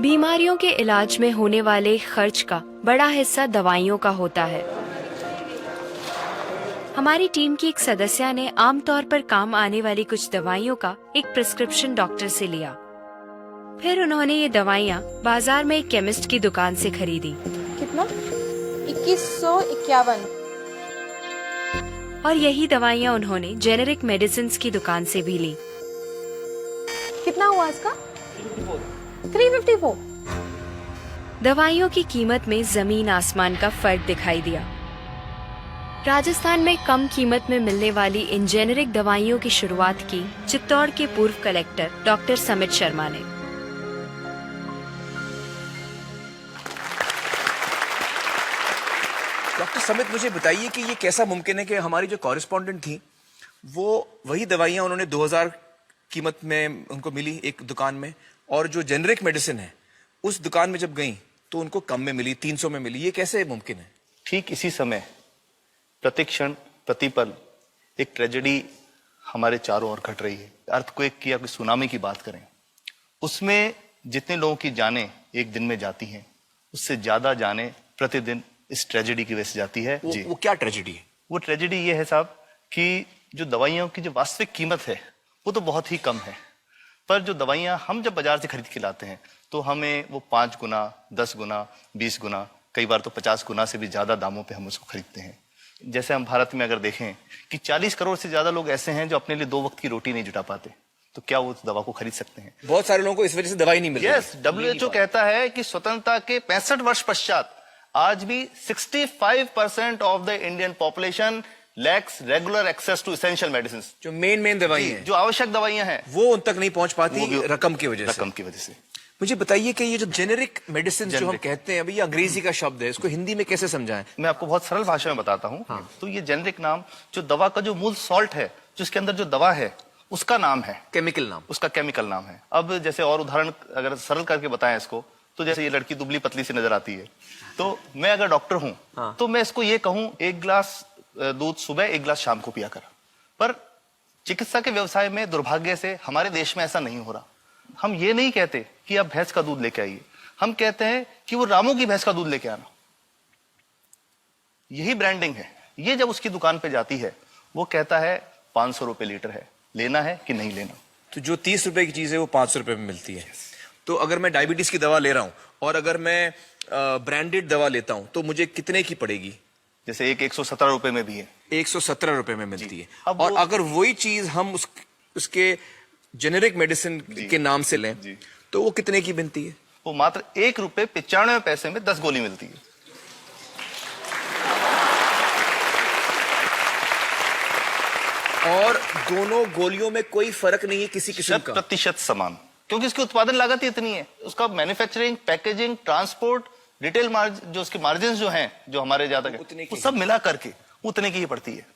बीमारियों के इलाज में होने वाले खर्च का बड़ा हिस्सा दवाइयों का होता है। हमारी टीम की एक सदस्य ने आमतौर पर काम आने वाली कुछ दवाइयों का एक प्रिस्क्रिप्शन डॉक्टर से लिया। फिर उन्होंने ये दवाइयाँ बाजार में एक केमिस्ट की दुकान से खरीदी। कितना? 2151। और यही दवाइयाँ उन्होंने जेनेरिक मेडिसिन्स की दुकान से भी ली। कितना हुआ इसका? 354। दवाइयों की कीमत में जमीन आसमान का फर्क दिखाई दिया। राजस्थान में कम कीमत में मिलने वाली इन जेनेरिक दवाइयों की शुरुआत की चित्तौड़ के पूर्व कलेक्टर डॉक्टर समित शर्मा ने। डॉक्टर समित, मुझे बताइए कि ये कैसा मुमकिन है कि हमारी जो कॉरेस्पॉन्डेंट थी वो वही दवाइयाँ उन्होंने 2000 कीमत में उनको मिली एक दुकान में, और जो जेनेरिक मेडिसिन है उस दुकान में जब गई तो उनको कम में मिली, 300 में मिली। ये कैसे मुमकिन है? ठीक इसी समय प्रतिक्षण प्रतिपल एक ट्रेजेडी हमारे चारों ओर घट रही है। अर्थक्वेक की या कोई सुनामी की बात करें, उसमें जितने लोगों की जानें एक दिन में जाती हैं, उससे ज्यादा जानें प्रतिदिन इस ट्रेजेडी की वजह से जाती है। वो क्या ट्रेजेडी है? वो ट्रेजेडी ये है साहब कि जो दवाइयों की जो वास्तविक कीमत है वो तो बहुत ही कम है, पर जो दवाइयां हम जब बाजार से खरीद के लाते हैं तो हमें वो 5 गुना, 10 गुना, 20 गुना, कई बार तो 50 गुना से भी ज्यादा दामों पे हम उसको खरीदते हैं। जैसे हम भारत में अगर देखें कि 40 करोड़ से ज्यादा लोग ऐसे हैं जो अपने लिए 2 वक्त की रोटी नहीं जुटा पाते, तो क्या वो उस दवा को खरीद सकते हैं? बहुत सारे लोगों को इस वजह से दवाई नहीं मिल रही। यस, WHO कहता है कि स्वतंत्रता के 65 वर्ष पश्चात आज भी 65% of the Indian population lacks regular access to essential medicine. जो मेन दवाई है, जो आवश्यक दवाइयां हैं, वो उन तक नहीं पहुंच पाती रकम की वजह से। मुझे बताइए कि ये जो जेनेरिक मेडिसिन जो हम कहते हैं, अभी ये अंग्रेजी का शब्द है, इसको हिंदी में कैसे समझाएं? मैं आपको बहुत सरल भाषा में बताता हूँ। हाँ। तो ये जेनेरिक नाम जो दवा का जो मूल सॉल्ट है, जो इसके अंदर जो दवा है उसका नाम है, केमिकल नाम, उसका केमिकल नाम है। अब जैसे और उदाहरण अगर सरल करके बताएं इसको, तो जैसे ये लड़की दुबली पतली सी नजर आती है, तो मैं अगर डॉक्टर हूं हाँ। तो मैं इसको ये कहूं 1 गिलास दूध सुबह 1 गिलास शाम को पिया कर। पर चिकित्सा के व्यवसाय में दुर्भाग्य से हमारे देश में ऐसा नहीं हो रहा। हम ये नहीं कहते कि आप भैंस का दूध लेके आइए, हम कहते हैं कि वो रामू की भैंस का दूध लेके आना। यही ब्रांडिंग है। ये जब उसकी दुकान पे जाती है वो कहता है 500 रुपए लीटर है, लेना है कि नहीं लेना। तो जो 30 रुपए की चीज है वो 500 रुपए में मिलती है। तो अगर मैं डायबिटीज की दवा ले रहा हूं और अगर मैं ब्रांडेड दवा लेता हूं तो मुझे कितने की पड़ेगी? जैसे एक 117 रुपए में भी है, 117 रुपए में मिलती है। अब और अगर वही चीज हम उसके जेनेरिक मेडिसिन के नाम से लें तो वो कितने की बनती है? वो मात्र 1 रुपए 95 पैसे में 10 गोली मिलती है। और दोनों गोलियों में कोई फर्क नहीं है किसी किस्म का? 100% समान, क्योंकि इसकी उत्पादन लागत ही इतनी है। उसका manufacturing, packaging, transport, retail margin, जो उसके मार्जिन जो हैं, जो हमारे ज्यादा वो सब मिला करके उतने की ही पड़ती है।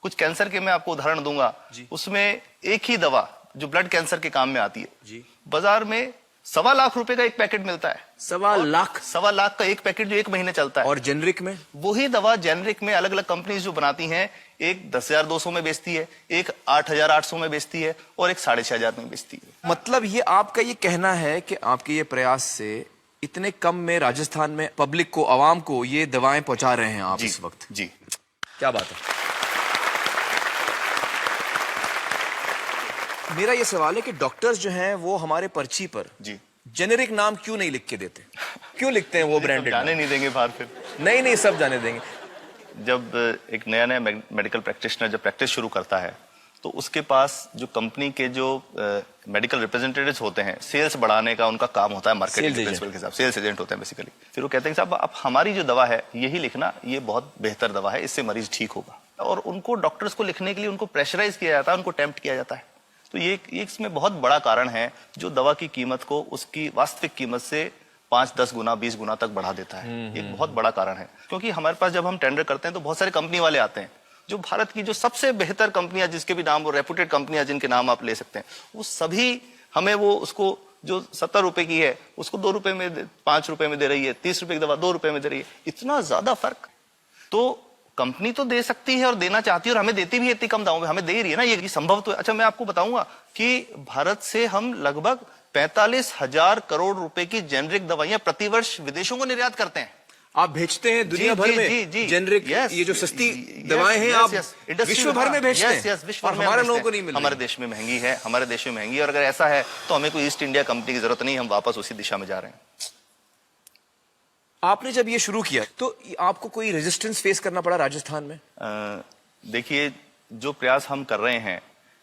कुछ कैंसर के मैं आपको उदाहरण दूंगा, उसमें एक ही दवा जो ब्लड कैंसर के काम में आती है, बाजार में 1.25 लाख रुपए का एक पैकेट मिलता है। 1.25 लाख का एक पैकेट जो 1 महीने चलता है। और जेनरिक में वही दवा जेनरिक में अलग अलग कंपनीज जो बनाती हैं, एक 10,200 में बेचती है, एक 8,800 में बेचती है और एक 6,500 में बेचती है। मतलब ये आपका ये कहना है कि आपके ये प्रयास से इतने कम में राजस्थान में पब्लिक को, आवाम को ये दवाएं पहुंचा रहे हैं आप इस वक्त? जी, क्या बात है। मेरा ये सवाल है कि डॉक्टर्स जो हैं वो हमारे पर्ची पर जेनेरिक नाम क्यों नहीं लिख के देते? क्यों लिखते हैं वो ब्रांडेड? जाने नहीं देंगे बाहर फिर? नहीं, सब जाने देंगे। जब एक नया मेडिकल प्रैक्टिशनर जब प्रैक्टिस शुरू करता है तो उसके पास जो कंपनी के जो मेडिकल रिप्रेजेंटेटिव्स होते हैं, सेल्स बढ़ाने का उनका काम होता है, मार्केटिंग प्रिंसिपल के हिसाब, सेल्स एजेंट होते हैं बेसिकली। फिर वो कहते हैं साहब आप हमारी जो दवा है यही लिखना, ये बहुत बेहतर दवा है, इससे मरीज ठीक होगा। और उनको डॉक्टर्स को लिखने के लिए उनको प्रेशराइज किया जाता है, उनको टेम्प्ट किया जाता है। तो ये इसमें बहुत बड़ा कारण है जो दवा की कीमत को उसकी वास्तविक कीमत से 5, 10 गुना, 20 गुना तक बढ़ा देता है। एक बहुत बड़ा कारण है, क्योंकि हमारे पास जब हम टेंडर करते हैं तो बहुत सारे कंपनी वाले आते हैं, जो भारत की जो सबसे बेहतर कंपनियां, जिसके भी नाम, वो रेपुटेड कंपनियां जिनके नाम आप ले सकते हैं, वो सभी हमें वो उसको जो 70 रुपए की है उसको 2 रुपए में, 5 रुपए में दे रही है, 30 रुपए की दवा 2 रुपए में दे रही है। इतना ज्यादा फर्क तो कंपनी तो दे सकती है और देना चाहती है और हमें देती भी है इतनी कम दामों में, हमें दे रही है ना, ये संभव तो है। अच्छा, मैं आपको बताऊंगा कि भारत से हम लगभग 45,000 करोड़ रुपए की जेनरिक दवाइयां प्रतिवर्ष विदेशों को निर्यात करते हैं। आप भेजते हैं दुनिया भर में जेनरिक, ये जो सस्ती दवाएं हैं आप विश्व भर में भेजते हैं, विश्व और भर में हमारे लोगों को नहीं मिल रही। हमारे देश में महंगी है, हमारे देश में महंगी है, और अगर ऐसा है तो हमें कोई ईस्ट इंडिया कंपनी की जरूरत नहीं, हम वापस उसी दिशा में जा रहे हैं। आपने जब ये शुरू किया तो आपको कोई रेजिस्टेंस फेस करना पड़ा राजस्थान में? देखिए, जो प्रयास हम कर रहे हैं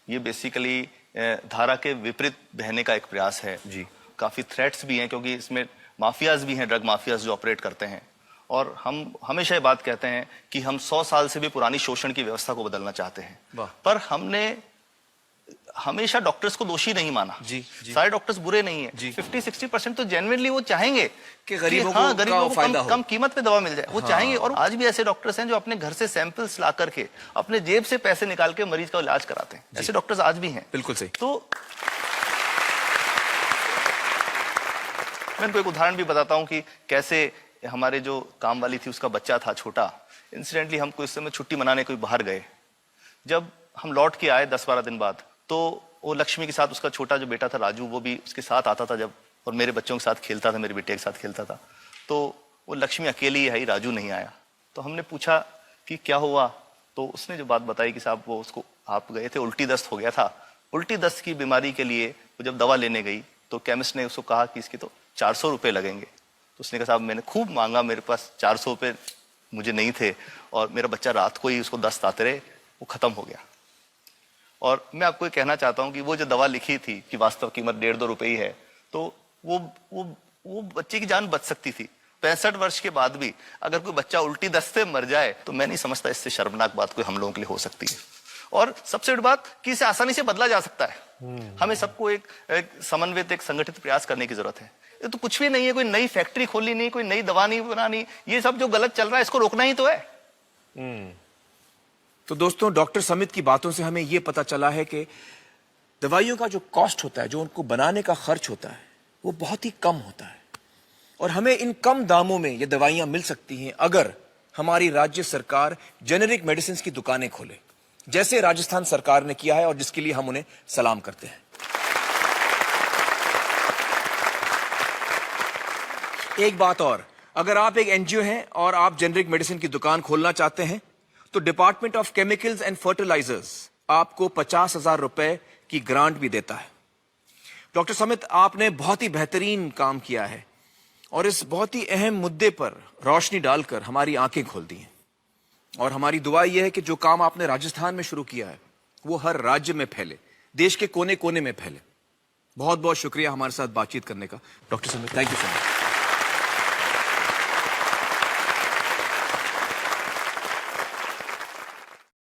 ये बेसिकली धारा के विपरीत बहने का एक प्रयास है जी। काफी थ्रेट्स भी हैं, क्योंकि इसमें माफियाज भी हैं, ड्रग माफियाज जो ऑपरेट करते हैं, और हम हमेशा ये बात कहते हैं कि हम 100 साल से भी पुरानी शोषण की व्यवस्था को बदलना चाहते हैं, पर हमने हमेशा डॉक्टर्स को दोषी नहीं माना जी। सारे डॉक्टर्स बुरे नहीं है, 50-60% तो जेन्युइनली वो चाहेंगे कि गरीबों को कम कीमत पे दवा मिल जाए, वो चाहेंगे। और आज भी ऐसे डॉक्टर्स हैं जो अपने घर से सैंपल्स ला करके अपने जेब से पैसे निकाल के मरीज का इलाज कराते हैं, ऐसे डॉक्टर्स आज भी हैं। बिल्कुल सही। तो मैं इनको एक उदाहरण भी बताता हूँ कि कैसे हमारे जो काम वाली थी उसका बच्चा था छोटा, इंसिडेंटली हम कोई समय छुट्टी मनाने कोई बाहर गए, जब हम लौट के आए 10-12 दिन बाद, तो वो लक्ष्मी के साथ उसका छोटा जो बेटा था राजू, वो भी उसके साथ आता था जब, और मेरे बच्चों के साथ खेलता था, मेरे बेटे के साथ खेलता था। तो वो लक्ष्मी अकेली आई, राजू नहीं आया। तो हमने पूछा कि क्या हुआ, तो उसने जो बात बताई कि साहब वो उसको आप गए थे, उल्टी दस्त हो गया था। उल्टी दस्त की बीमारी के लिए वो जब दवा लेने गई तो केमिस्ट ने उसको कहा कि इसके तो 400 रुपये लगेंगे। तो उसने कहा साहब मैंने खूब मांगा, मेरे पास 400 रुपये मुझे नहीं थे, और मेरा बच्चा रात को ही उसको दस्त आते रहे, वो खत्म हो गया। और मैं आपको ये कहना चाहता हूँ कि वो जो दवा लिखी थी कि वास्तव कीमत 1.5-2 रुपए ही है, तो वो बच्चे की जान बच सकती थी। 65 वर्ष के बाद भी अगर कोई बच्चा उल्टी दस्त से मर जाए तो मैं नहीं समझता इससे शर्मनाक बात कोई हम लोगों के लिए हो सकती है। और सबसे बड़ी बात कि इसे आसानी से बदला जा सकता है। हमें सबको एक समन्वित, एक संगठित प्रयास करने की जरूरत है। ये तो कुछ भी नहीं है, कोई नई फैक्ट्री खोलनी नहीं, कोई नई दवा नहीं बनानी, ये सब जो गलत चल रहा है इसको रोकना ही तो है। तो दोस्तों, डॉक्टर समित की बातों से हमें यह पता चला है कि दवाइयों का जो कॉस्ट होता है, जो उनको बनाने का खर्च होता है, वो बहुत ही कम होता है, और हमें इन कम दामों में ये दवाइयां मिल सकती हैं अगर हमारी राज्य सरकार जेनेरिक मेडिसिन की दुकानें खोले, जैसे राजस्थान सरकार ने किया है, और जिसके लिए हम उन्हें सलाम करते हैं। एक बात और, अगर आप एक एनजीओ हैं और आप जेनेरिक मेडिसिन की दुकान खोलना चाहते हैं तो department of chemicals and fertilisers आपको 50,000 रुपए की ग्रांट भी देता है। डॉक्टर समित, आपने बहुत ही बेहतरीन काम किया है और इस बहुत ही अहम मुद्दे पर रोशनी डालकर हमारी आंखें खोल दी हैं, और हमारी दुआ यह है कि जो काम आपने राजस्थान में शुरू किया है वो हर राज्य में फैले, देश के कोने कोने में फैले। बहुत बहुत शुक्रिया हमारे साथ बातचीत करने का doctor Samit, thank you so much.